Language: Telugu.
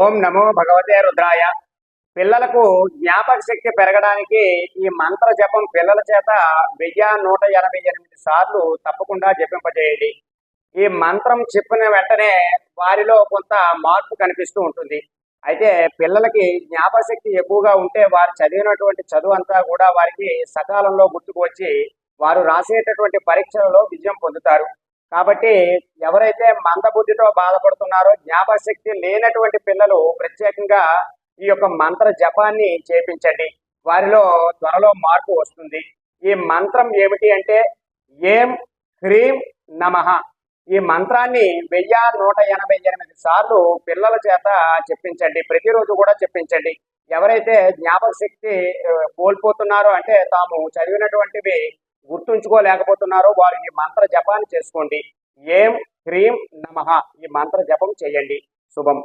ఓం నమో భగవతే రుద్రాయ. పిల్లలకు జ్ఞాపక శక్తి పెరగడానికి ఈ మంత్ర జపం పిల్లల చేత 1188 సార్లు తప్పకుండా జపింపజేయండి. ఈ మంత్రం చెప్పిన వెంటనే వారిలో కొంత మార్పు కనిపిస్తూ ఉంటుంది. అయితే పిల్లలకి జ్ఞాపక శక్తి ఎక్కువగా ఉంటే వారు చదివినటువంటి చదువు అంతా కూడా వారికి సకాలంలో గుర్తుకు వచ్చి వారు రాసేటటువంటి పరీక్షలలో విజయం పొందుతారు. కాబట్టి ఎవరైతే మందబుద్ధితో బాధపడుతున్నారో, జ్ఞాపక శక్తి లేనటువంటి పిల్లలు ప్రత్యేకంగా ఈ యొక్క మంత్ర జపాన్ని చేపించండి. వారిలో త్వరలో మార్పు వస్తుంది. ఈ మంత్రం ఏమిటి అంటే ఏం హ్రీం నమః. ఈ మంత్రాన్ని 1188 సార్లు పిల్లల చేత చెప్పించండి. ప్రతిరోజు కూడా చెప్పించండి. ఎవరైతే జ్ఞాపక శక్తి కోల్పోతున్నారో, అంటే తాము చదివినటువంటివి గుర్తుంచుకోలేకపోతున్నారో, వారు ఈ మంత్ర జపాన్ని చేసుకోండి. ఏం హ్రీం నమః ఈ మంత్ర జపం చేయండి. శుభం.